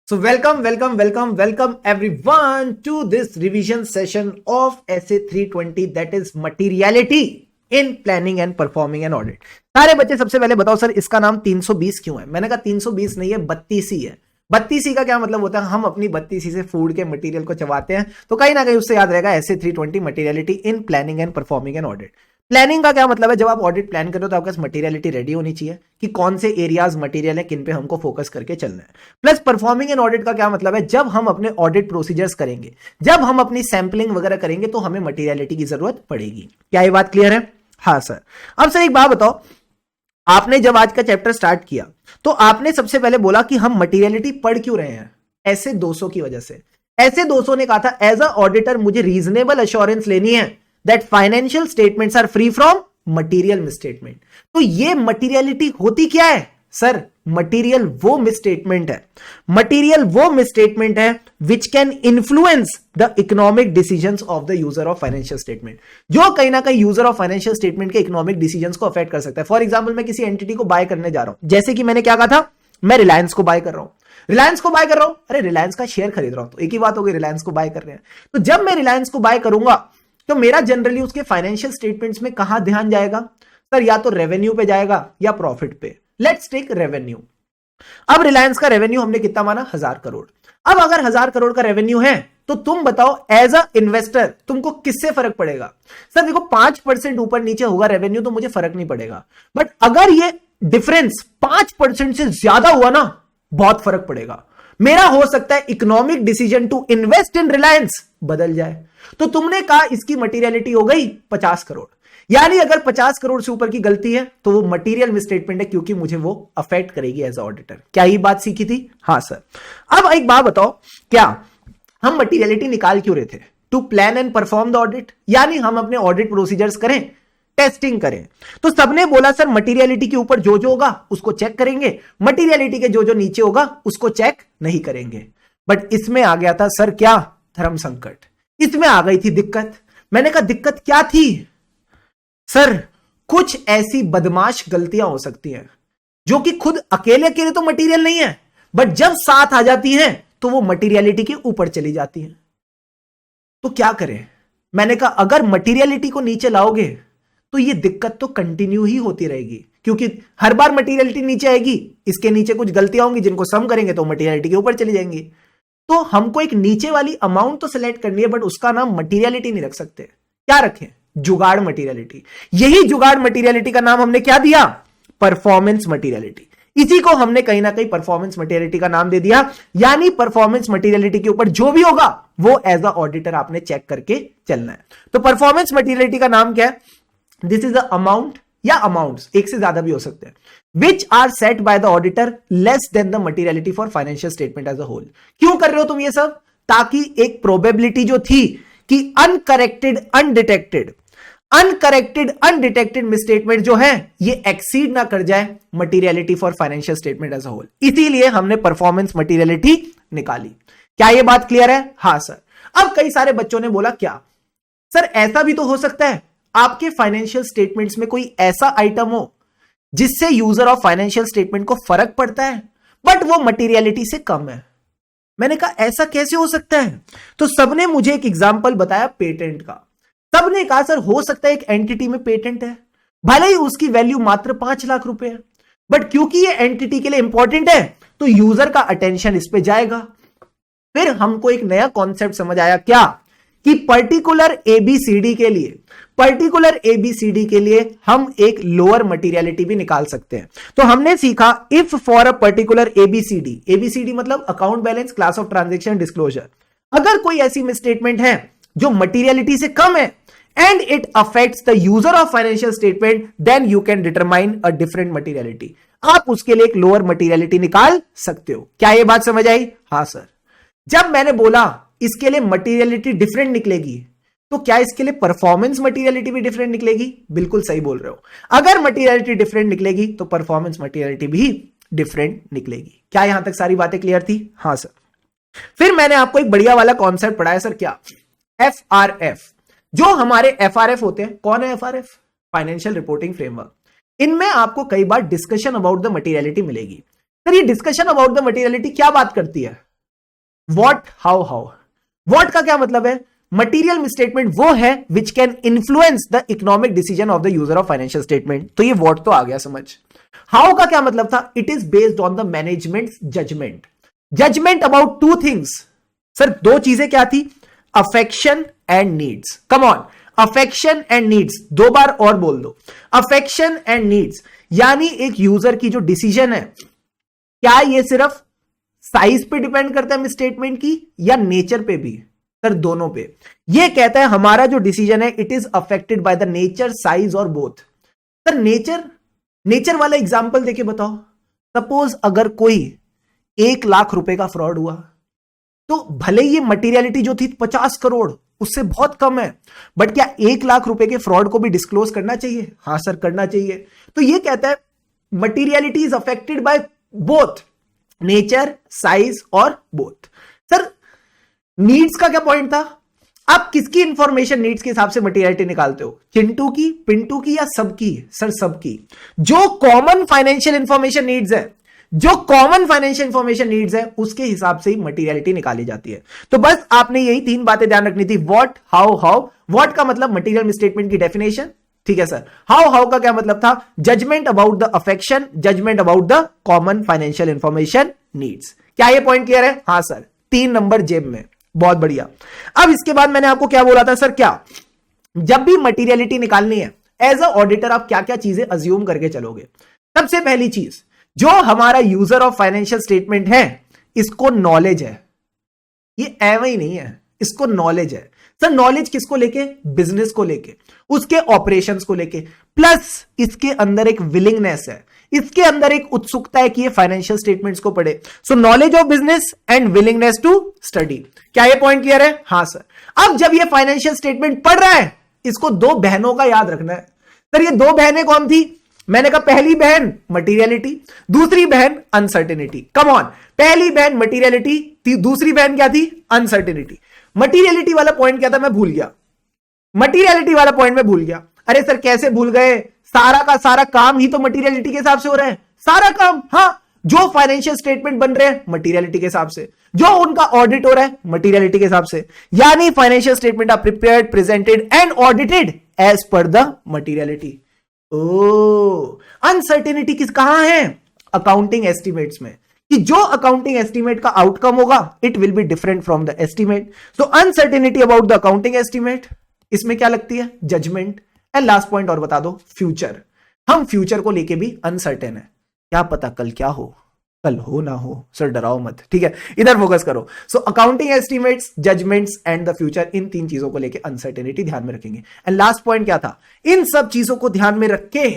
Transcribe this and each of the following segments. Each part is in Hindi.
So welcome everyone to this revision session of essay 320 that is materiality in planning and performing an audit। सारे बच्चे सबसे पहले बताओ सर इसका नाम 320 क्यों है? मैंने कहा 320 नहीं है 32 है। 32 का क्या मतलब होता है? हम अपनी 32 से फूड के मटेरियल को चबाते हैं, तो कहीं ना कहीं उससे याद रहेगा essay 320 materiality in planning and performing an audit. Planning का क्या मतलब है? जब आप ऑडिट प्लान कर रहे हो तो आपके पास मटेरियलिटी रेडी होनी चाहिए कि कौन से एरियाज मटेरियल है, किन पे हमको फोकस करके चलना है। प्लस परफॉर्मिंग एन ऑडिट का क्या मतलब है? जब हम अपने ऑडिट प्रोसीजर्स करेंगे, जब हम अपनी सैंपलिंग वगैरह करेंगे तो हमें मटेरियलिटी की जरूरत पड़ेगी। क्या ये बात क्लियर है? हाँ सर। अब सर एक बात बताओ, आपने जब आज का चैप्टर स्टार्ट किया तो आपने सबसे पहले बोला कि हम मटेरियलिटी पढ़ क्यों रहे हैं? ऐसे 200 की वजह से। ऐसे 200 ने कहा था एज अ ऑडिटर मुझे रीजनेबल एश्योरेंस लेनी है that financial statements are free from material misstatement. तो ये मटीरियलिटी होती क्या है सर? मटीरियल वो मिसस्टेटमेंट है, मटीरियल वो मिसस्टेटमेंट है which can influence the economic decisions of the user of financial statement, जो कहीं ना कहीं यूजर ऑफ फाइनेंशियल स्टेटमेंट के इकोनॉमिक डिसीजंस को अफेक्ट कर सकता है। फॉर एग्जांपल मैं किसी एंटिटी को बाय करने जा रहा हूं, जैसे कि मैंने क्या कहा था, मैं रिलायंस को बाय कर रहा हूं। रिलायंस को बाय कर रहा हूं, अरे रिलायंस का शेयर खरीद रहा हूं, तो एक ही बात हो गई, रिलायंस को बाय कर रहे हैं। तो जब मैं रिलायंस को बाय करूंगा तो मेरा जनरली उसके फाइनेंशियल स्टेटमेंट्स में कहां ध्यान जाएगा सर? या तो रेवेन्यू पे जाएगा या प्रॉफिट पे। Let's take revenue. अब रिलायंस का रेवेन्यू हमने कितना माना? 1000 करोड़। अब अगर 1000 करोड़ का रेवेन्यू है तो तुम बताओ एज अ इन्वेस्टर तुमको किससे फर्क पड़ेगा? सर देखो 5% ऊपर नीचे होगा रेवेन्यू तो मुझे फर्क नहीं पड़ेगा, बट अगर ये डिफरेंस 5% से ज्यादा हुआ ना, बहुत फर्क पड़ेगा। मेरा हो सकता है economic decision to invest in Reliance बदल जाए। तो तुमने कहा इसकी मटेरियलिटी हो गई 50 करोड़, यानी अगर 50 करोड़ से ऊपर की गलती है तो वो मटेरियल मिसस्टेटमेंट है, क्योंकि मुझे वो अफेक्ट करेगी एज ऑडिटर। क्या ये बात सीखी थी? हाँ सर। अब एक बात बताओ, क्या हम मटेरियलिटी निकाल क्यों रहे थे? To plan and perform the audit, यानी हम अपने ऑडिट प्रोसीजर्स करें, टेस्टिंग करें। तो सबने बोला सर मटेरियलिटी के ऊपर जो जो होगा उसको चेक करेंगे, मटेरियलिटी के जो जो नीचे होगा उसको चेक नहीं करेंगे। बट इसमें आ गया था सर क्या? धर्म संकट। इसमें आ गई थी दिक्कत। मैंने कहा दिक्कत क्या थी सर? कुछ ऐसी बदमाश गलतियां हो सकती हैं जो कि खुद अकेले अकेले तो मटेरियल नहीं है, बट जब साथ आ जाती हैं तो वो मटेरियलिटी के ऊपर चली जाती हैं। तो क्या करें? मैंने कहा अगर मटेरियलिटी को नीचे लाओगे तो ये दिक्कत तो कंटिन्यू ही होती रहेगी, क्योंकि हर बार मटेरियलिटी नीचे आएगी, इसके नीचे कुछ गलतियां होंगी जिनको सम करेंगे तो मटेरियलिटी के ऊपर चली जाएंगी। तो हमको एक नीचे वाली अमाउंट तो सिलेक्ट करनी है, बट उसका नाम मटेरियलिटी नहीं रख सकते। क्या रखें? जुगाड़ मटेरियलिटी। यही जुगाड़ मटेरियलिटी का नाम हमने क्या दिया? Performance materiality. इसी को हमने कहीं ना कहीं परफॉर्मेंस मटेरियलिटी का नाम दे दिया, यानी परफॉर्मेंस मटेरियलिटी के ऊपर जो भी होगा वो एज अ ऑडिटर आपने चेक करके चलना है। तो परफॉर्मेंस मटेरियलिटी का नाम क्या है? दिस इज द अमाउंट या अमाउंट्स, एक से ज्यादा भी हो सकते हैं, which are set by the auditor less than the materiality for financial statement as a whole. क्यों कर रहे हो तुम ये सब? ताकि एक प्रोबेबिलिटी जो थी कि अनकरेक्टेड मिसस्टेटमेंट जो है ये एक्सीड ना कर जाए materiality for financial statement as a whole, इसीलिए हमने परफॉर्मेंस मटेरियलिटी निकाली। क्या ये बात क्लियर है? हाँ सर। अब कई सारे बच्चों ने बोला क्या सर ऐसा भी तो हो सकता है आपके फाइनेंशियल स्टेटमेंट्स में कोई ऐसा आइटम हो जिससे यूजर ऑफ फाइनेंशियल स्टेटमेंट को फर्क पड़ता है बट वो मटेरियलिटी से कम है। मैंने कहा ऐसा कैसे हो सकता है? तो सबने मुझे एक एग्जांपल बताया पेटेंट का। सबने कहा सर हो सकता है एक एंटिटी में पेटेंट है, भले ही उसकी वैल्यू मात्र 5 लाख रुपए है, बट क्योंकि ये एंटिटी के लिए इंपॉर्टेंट है तो यूजर का अटेंशन इस पे जाएगा। फिर हमको एक नया कॉन्सेप्ट समझ आया, क्या? कि पर्टिकुलर एबीसीडी के लिए हम एक लोअर मटेरियलिटी भी निकाल सकते हैं। तो हमने सीखा if for a particular ABCD मतलब account balance, class of transaction, disclosure, अगर कोई ऐसी मिसस्टेटमेंट है जो मटेरियलिटी से कम है and it affects the user of financial statement, then you can determine a different materiality. आप उसके लिए एक लोअर मटेरियलिटी निकाल सकते हो। क्या यह बात समझ आई? हाँ सर। जब मैंने बोला इसके लिए मटेरियलिटी डिफरेंट निकलेगी तो क्या इसके लिए परफॉर्मेंस मटेरियलिटी भी डिफरेंट निकलेगी? बिल्कुल सही बोल रहे हो। अगर मटेरियलिटी डिफरेंट निकलेगी तो परफॉर्मेंस मटेरियलिटी भी डिफरेंट निकलेगी। क्या यहां तक सारी बातें क्लियर थी? हाँ सर। फिर मैंने आपको एक बढ़िया वाला कॉन्सेप्ट पढ़ाया सर, क्या? एफआरएफ। जो हमारे एफआरएफ होते हैं, कौन है एफआरएफ? Financial reporting framework. इनमें आपको कई बार डिस्कशन अबाउट द मटेरियलिटी मिलेगी। सर ये डिस्कशन अबाउट द मटेरियलिटी क्या बात करती है? What, how, how. व्हाट का क्या मतलब है? मटीरियल मिसस्टेटमेंट वो है which can influence the economic decision of the user of financial statement. तो ये व्हाट तो आ गया समझ। हाउ का क्या मतलब था? It is based on the management judgement, judgement about two things. Sir दो चीजें क्या थी? Affection and needs. Come on, affection and needs, दो बार और बोल दो, अफेक्शन एंड नीड्स। यानी एक यूजर की जो डिसीजन है, क्या ये सिर्फ साइज पे डिपेंड करता है स्टेटमेंट की, या नेचर पे भी? सर दोनों पे। ये कहता है हमारा जो डिसीजन है it is affected by the nature, size और बोथ। सर नेचर वाला एग्जांपल देके बताओ। सपोज अगर कोई 1 लाख रुपए का फ्रॉड हुआ, तो भले ये मटीरियलिटी जो थी 50 करोड़, उससे बहुत कम है, बट क्या 1 लाख रुपए के फ्रॉड को भी डिस्क्लोज करना चाहिए? हाँ सर करना चाहिए। तो ये कहता है materiality is affected by both nature, size और बोथ। सर नीड्स का क्या पॉइंट था? आप किसकी इंफॉर्मेशन नीड्स के हिसाब से मटीरियलिटी निकालते हो? चिंटू की, पिंटू की, या सबकी? सर सबकी। जो कॉमन फाइनेंशियल इंफॉर्मेशन नीड्स है, जो कॉमन फाइनेंशियल इंफॉर्मेशन नीड्स है, उसके हिसाब से ही मटीरियलिटी निकाली जाती है। तो बस आपने यही 3 बातें ध्यान रखनी थी। What, how, how. व्हाट का मतलब मटीरियल मिसस्टेटमेंट की डेफिनेशन, ठीक है सर। हाउ का क्या मतलब था? Judgement about the affection, judgement about the common financial information needs. क्या ये पॉइंट क्लियर है? हाँ सर, 3 नंबर जेब में, बहुत बढ़िया। अब इसके बाद मैंने आपको क्या बोला था सर, क्या जब भी मटीरियलिटी निकालनी है एज अ ऑडिटर आप क्या क्या चीजें अज्यूम करके चलोगे? सबसे पहली चीज, जो हमारा यूजर ऑफ फाइनेंशियल स्टेटमेंट है इसको नॉलेज है। ये एवं ही नहीं है, इसको नॉलेज है। सर नॉलेज किसको लेके? बिजनेस को लेके, उसके ऑपरेशंस को लेके, प्लस इसके अंदर एक विलिंगनेस है, इसके अंदर एक उत्सुकता है कि ये फाइनेंशियल स्टेटमेंट्स को पढ़े। So knowledge of business and willingness to study. क्या ये पॉइंट क्लियर है? हाँ सर। अब जब ये फाइनेंशियल स्टेटमेंट पढ़ रहा है, इसको 2 बहनों का याद रखना है। सर ये 2 बहनें कौन थी? मैंने कहा पहली बहन मटीरियलिटी, दूसरी बहन अनसर्टेनिटी। कम ऑन, पहली बहन मटीरियलिटी, दूसरी बहन क्या थी? अनसर्टेनिटी। मटीरियलिटी वाला पॉइंट क्या था? मैं भूल गया। मटीरियलिटी वाला पॉइंट में भूल गया। अरे सर कैसे भूल गए? सारा का सारा काम ही तो मटीरियलिटी के हिसाब से हो रहा है। सारा काम, हाँ, जो फाइनेंशियल स्टेटमेंट बन रहे हैं मटीरियलिटी के हिसाब से, जो उनका ऑडिट हो रहा है मटीरियलिटी के हिसाब से। यानी financial statement are prepared, presented and audited as per the materiality. Oh, uncertainty किस कहां है? अकाउंटिंग एस्टिमेट्स में, कि जो अकाउंटिंग एस्टिमेट का आउटकम होगा it will be different from the estimate. So uncertainty about the accounting estimate, इसमें क्या लगती है? जजमेंट। एंड लास्ट पॉइंट और बता दो, फ्यूचर। हम फ्यूचर को लेके भी अनसर्टेन है, क्या पता कल क्या हो, कल हो ना हो। सर डराओ मत, ठीक है, इधर फोकस करो। So accounting estimates, judgements and the future, इन 3 चीजों को लेके अनसर्टेनिटी ध्यान में रखेंगे। एंड लास्ट पॉइंट क्या था? इन सब चीजों को ध्यान में रख के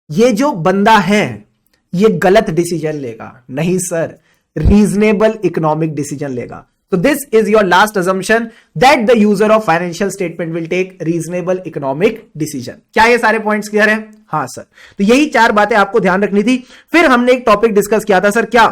ये जो बंदा है ये गलत डिसीजन लेगा नहीं सर, रीजनेबल इकोनॉमिक डिसीजन लेगा। So this is your last assumption that the user of financial statement will take reasonable economic decision. क्या ये सारे पॉइंट्स क्लियर हैं? हाँ सर। तो यही 4 बातें आपको ध्यान रखनी थी। फिर हमने एक टॉपिक डिस्कस किया था सर, क्या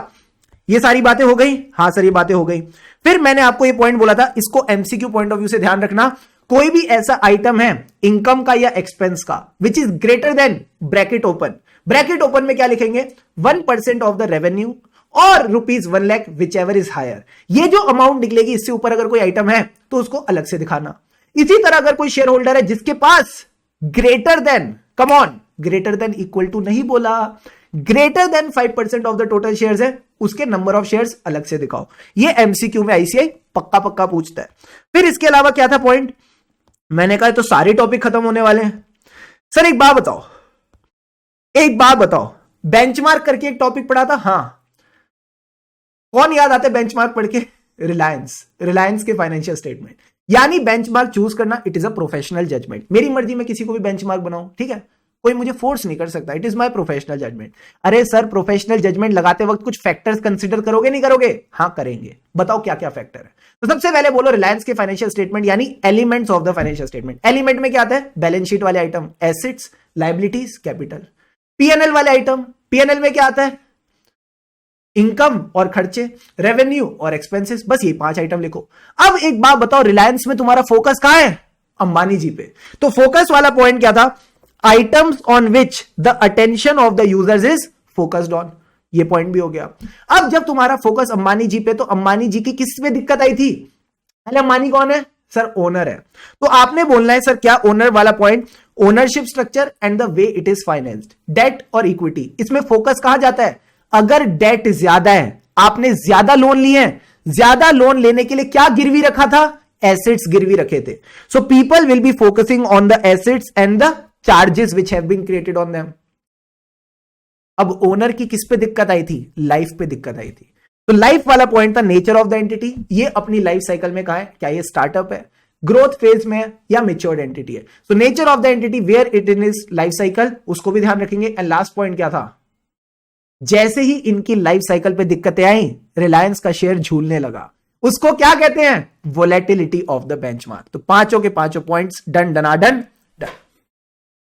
ये सारी बातें हो गई? हाँ सर ये बातें हो गई। फिर मैंने आपको ये पॉइंट बोला था, इसको एमसीक्यू पॉइंट ऑफ व्यू से ध्यान रखना। कोई भी ऐसा आइटम है इनकम का या एक्सपेंस का which is greater than bracket open, bracket open में क्या लिखेंगे? 1% ऑफ द रेवेन्यू और ₹1 lakh whichever is higher. ये जो अमाउंट निकलेगी इससे ऊपर अगर कोई आइटम है तो उसको अलग से दिखाना। इसी तरह अगर कोई शेयर होल्डर है जिसके पास greater than, come on, greater than equal to नहीं बोला, greater than 5% of the total shares है, उसके नंबर ऑफ शेयर्स अलग से दिखाओ। ये एमसीक्यू में आईसीआई पक्का पक्का पूछता है। फिर इसके अलावा क्या था पॉइंट? मैंने कहा तो सारे टॉपिक खत्म होने वाले हैं। सर एक बात बताओ, एक बात बताओ, बेंचमार्क करके एक टॉपिक पढ़ा था, हाँ कौन याद आता है बेंचमार्क पढ़ के? रिलायंस के फाइनेंशियल स्टेटमेंट। यानी बेंचमार्क चूज करना it is a professional judgement. मेरी मर्जी में किसी को भी बेंचमार्क बनाऊं, ठीक है, कोई मुझे फोर्स नहीं कर सकता, it is my professional judgement. अरे सर प्रोफेशनल जजमेंट लगाते वक्त कुछ फैक्टर्स कंसीडर करोगे नहीं करोगे? हाँ करेंगे। बताओ क्या क्या फैक्टर है? तो सबसे पहले बोलो रिलायंस के फाइनेंशियल स्टेटमेंट यानी elements of the financial statement. Element में क्या आता है? बैलेंस शीट वाले item, assets, liabilities, capital. PNL वाले आइटम, पीएनएल में क्या आता है? इनकम और खर्चे, रेवेन्यू और एक्सपेंसेस। बस ये 5 आइटम लिखो। अब एक बात बताओ, रिलायंस में तुम्हारा फोकस कहां है? अंबानी जी पे। तो फोकस वाला पॉइंट क्या था? Items on which the attention of the users is focused on. ये पॉइंट भी हो गया। अब जब तुम्हारा फोकस अंबानी जी पे, तो अंबानी जी की किस में दिक्कत आई थी? पहले अंबानी कौन है सर? ओनर है। तो आपने बोलना है सर क्या ओनर वाला point, ownership structure and the way it is financed, debt और इक्विटी, इसमें फोकस कहां जाता है? अगर डेट ज्यादा है, आपने ज्यादा लोन लिए हैं, ज्यादा लोन लेने के लिए क्या गिरवी रखा था? एसेट्स गिरवी रखे थे। So people will be focusing on the assets and the charges which have been created on them. अब ओनर की किस पे दिक्कत आई थी? लाइफ पे दिक्कत आई थी। तो लाइफ वाला पॉइंट था नेचर ऑफ द एंटिटी, ये अपनी लाइफ साइकिल में कहा है, क्या ये स्टार्टअप है, ग्रोथ फेज में है, या मेच्योर्ड एंटिटी है? So nature of the entity, where it in is life cycle, उसको भी ध्यान रखेंगे। एंड लास्ट पॉइंट क्या था? जैसे ही इनकी लाइफ साइकिल पे दिक्कतें आई, रिलायंस का शेयर झूलने लगा, उसको क्या कहते हैं? Volatility of the benchmark. तो पांचों के पांचों पॉइंट्स डन डनाडन डन।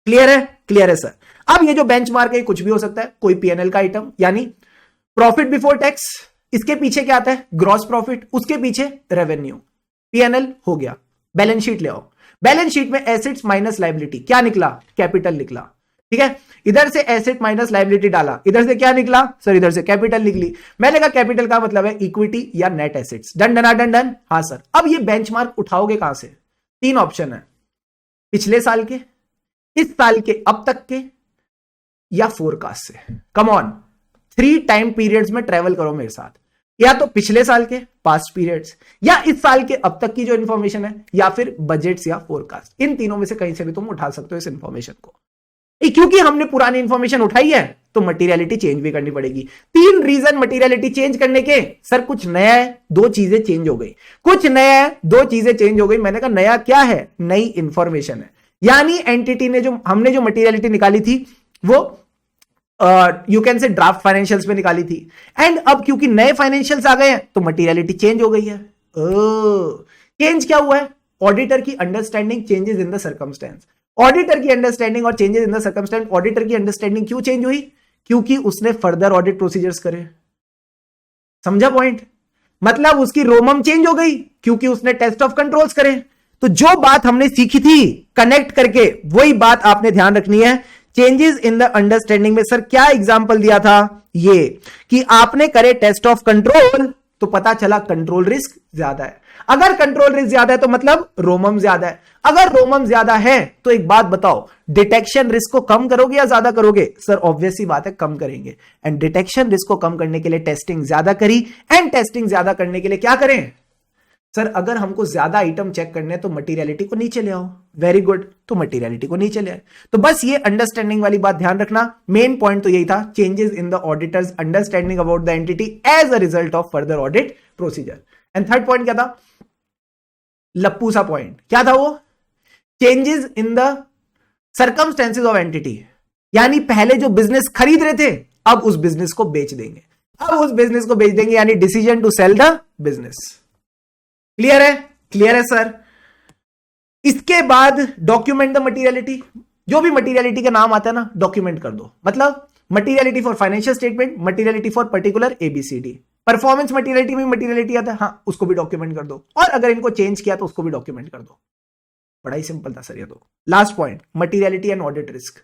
क्लियर है? क्लियर है सर। अब ये जो बेंचमार्क है कुछ भी हो सकता है, कोई पीएनएल का आइटम, यानी प्रॉफिट बिफोर टैक्स, इसके पीछे क्या आता है? ग्रॉस प्रॉफिट, उसके पीछे रेवेन्यू, पीएनएल हो गया। बैलेंस शीट ले आओ, बैलेंस शीट में एसेट्स माइनस लायबिलिटी, क्या निकला? कैपिटल निकला। ठीक है, इधर से एसेट माइनस लायबिलिटी डाला, इधर से क्या निकला सर? इधर से कैपिटल निकली। मैंने कहा कैपिटल का मतलब है इक्विटी या नेट एसेट्स। डन डना डन डन। हाँ सर। अब ये बेंचमार्क उठाओगे कहां से? तीन ऑप्शन है, पिछले साल के, इस साल के अब तक के, या फोरकास्ट से। कम ऑन, 3 टाइम पीरियड्स में ट्रेवल करो मेरे साथ, या तो पिछले साल के पास्ट पीरियड्स, या इस साल के अब तक की जो इंफॉर्मेशन है, या फिर बजट्स या फोरकास्ट। इन तीनों में से कहीं से भी तुम उठा सकते हो इस इंफॉर्मेशन को। क्योंकि हमने पुरानी इंफॉर्मेशन उठाई है तो मटीरियलिटी चेंज भी करनी पड़ेगी। 3 रीजन मटीरियलिटी चेंज करने के। सर कुछ नया है, 2 चीजें चेंज हो गई, कुछ नया है, 2 चीजें चेंज हो गई। मैंने कहा नया क्या है? नई इंफॉर्मेशन है। यानी एंटिटी ने जो हमने जो मटीरियलिटी निकाली थी वो you can say draft financials में निकाली थी, एंड अब क्योंकि नए फाइनेंशियल्स आ गए हैं तो मटीरियलिटी चेंज हो गई है। चेंज क्या हुआ है? ऑडिटर की understanding, changes in the circumstance. Auditor की अंडरस्टैंडिंग और changes in the circumstance. Auditor की अंडरस्टैंडिंग क्यों चेंज हुई? क्योंकि उसने फर्दर ऑडिट प्रोसीजर्स करे। समझा पॉइंट? मतलब उसकी रोमम चेंज हो गई क्योंकि उसने टेस्ट ऑफ कंट्रोल्स करे। तो जो बात हमने सीखी थी कनेक्ट करके, वही बात आपने ध्यान रखनी है। चेंजेस इन द अंडरस्टैंडिंग में सर क्या एग्जांपल दिया था? ये कि आपने करे टेस्ट ऑफ कंट्रोल तो पता चला कंट्रोल रिस्क ज्यादा है। अगर कंट्रोल रिस्क ज्यादा है तो मतलब रोमम ज्यादा है। अगर रोमम ज्यादा है तो एक बात बताओ, डिटेक्शन रिस्क को कम करोगे या ज्यादा करोगे? सर ऑब्वियस सी बात है कम करेंगे। एंड डिटेक्शन रिस्क को कम करने के लिए टेस्टिंग ज्यादा करी, एंड टेस्टिंग ज्यादा करने के लिए क्या करें? सर अगर हमको ज्यादा आइटम चेक करने हैं तो मटीरियलिटी को नीचे ले आओ। वेरी गुड, तो मटीरियलिटी को नीचे ले आए। तो बस ये अंडरस्टैंडिंग वाली बात ध्यान रखना। मेन पॉइंट तो यही था, changes in the auditor's understanding about the entity as a result of further audit procedure. And third point क्या था? लप्पू सा पॉइंट क्या था वो? Changes in the circumstances of entity, यानी पहले जो बिजनेस खरीद रहे थे अब उस बिजनेस को बेच देंगे, अब उस बिजनेस को बेच देंगे, यानी decision to sell the business. Clear है? क्लियर है सर। इसके बाद डॉक्यूमेंट द मटीरियलिटी। जो भी मटीरियलिटी का नाम आता है ना, डॉक्यूमेंट कर दो। मतलब materiality for financial statement, materiality for particular A B C D. Performance materiality में मटीरियलिटी आता है, हाँ उसको भी डॉक्यूमेंट कर दो, और अगर इनको चेंज किया तो उसको भी डॉक्यूमेंट कर दो। बड़ा ही सिंपल था सर ये तो। Last point, materiality and audit risk.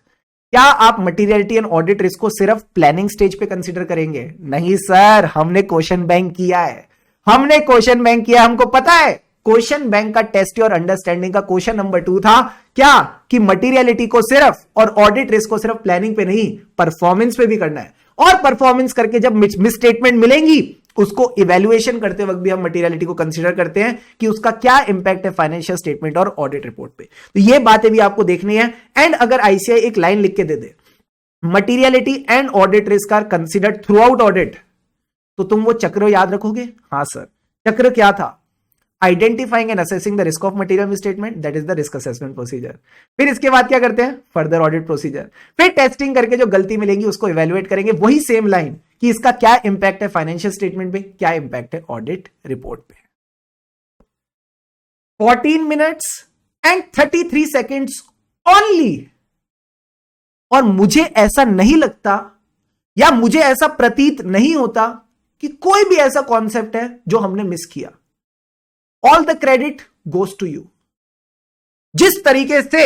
क्या आप मटीरियलिटी एंड ऑडिट रिस्क को सिर्फ प्लानिंग स्टेज पे कंसीडर करेंगे? नहीं सर, हमने क्वेश्चन बैंक किया है, हमने क्वेश्चन बैंक किया। हमको पता है क्वेश्चन बैंक का टेस्ट और अंडरस्टैंडिंग का क्वेश्चन नंबर 2 था क्या? कि मटीरियलिटी को सिर्फ और ऑडिट रिस्क को सिर्फ प्लानिंग पे नहीं, परफॉर्मेंस पे भी करना है। और परफॉर्मेंस करके जब मिसस्टेटमेंट मिलेंगी उसको इवैल्यूएशन करते वक्त भी हम मटीरियलिटी को कंसीडर करते हैं कि उसका क्या इंपैक्ट है फाइनेंशियल स्टेटमेंट और ऑडिट रिपोर्ट पे। तो ये बातें भी आपको देखनी है। एंड अगर आईसीआई एक लाइन लिख के दे दे, materiality and audit risk are considered throughout audit, तो तुम वो चक्र याद रखोगे? हाँ सर। चक्र क्या था? Identifying and assessing the risk of material misstatement, that is the risk assessment procedure. फिर इसके बाद क्या करते हैं? Further audit procedure. फिर टेस्टिंग करके जो गलती मिलेंगी उसको इवेल्युएट करेंगे, वही सेम लाइन कि इसका क्या इंपैक्ट है फाइनेंशियल स्टेटमेंट पे, क्या इंपैक्ट है ऑडिट रिपोर्ट पे। 14 मिनट्स एंड 33 सेकेंड्स ओनली। और मुझे ऐसा नहीं लगता या मुझे ऐसा प्रतीत नहीं होता कि कोई भी ऐसा कॉन्सेप्ट है जो हमने मिस किया। All the credit goes to you. जिस तरीके से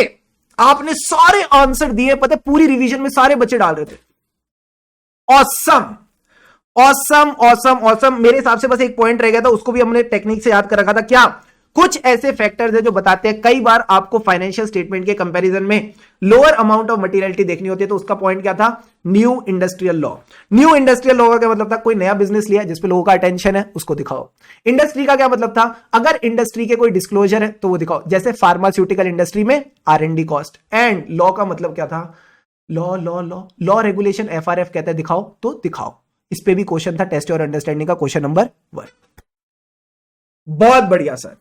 आपने सारे आंसर दिए, पता है पूरी रिवीजन में सारे बच्चे डाल रहे थे, ऑसम। Awesome awesome awesome. मेरे हिसाब से बस एक पॉइंट रह गया था, उसको भी हमने टेक्निक से याद कर रखा था। क्या? कुछ ऐसे फैक्टर्स है जो बताते हैं कई बार आपको फाइनेंशियल स्टेटमेंट के कंपैरिजन में लोअर अमाउंट ऑफ मटेरियलिटी देखनी होती है। तो उसका पॉइंट क्या था? New industrial law. New industrial law का क्या मतलब था? कोई नया बिजनेस लिया जिसपे लोगों का अटेंशन है, उसको दिखाओ। इंडस्ट्री का क्या मतलब था? अगर इंडस्ट्री के कोई डिस्क्लोजर है तो वो दिखाओ। जैसे फार्मास्यूटिकल इंडस्ट्री में R&D कॉस्ट। एंड लॉ का मतलब क्या था? Law law law law regulation, FRF कहते हैं दिखाओ तो दिखाओ। इस पे भी क्वेश्चन था टेस्ट और अंडरस्टैंडिंग का, क्वेश्चन नंबर 1। बहुत बढ़िया सर,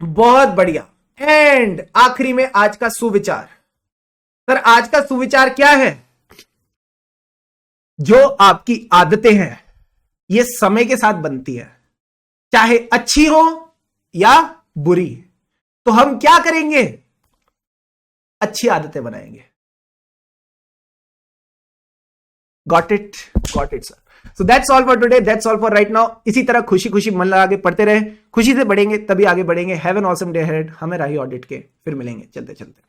बहुत बढ़िया। एंड आखिरी में आज का सुविचार। सर आज का सुविचार क्या है? जो आपकी आदतें हैं ये समय के साथ बनती है, चाहे अच्छी हो या बुरी। तो हम क्या करेंगे? अच्छी आदतें बनाएंगे। Got it? Got it sir. So that's all for today, that's all for right now. इसी तरह खुशी खुशी मन लगा के पढ़ते रहे, खुशी से बढ़ेंगे तभी आगे बढ़ेंगे। Have an awesome day ahead. हमें राही ऑडिट के फिर मिलेंगे चलते चलते।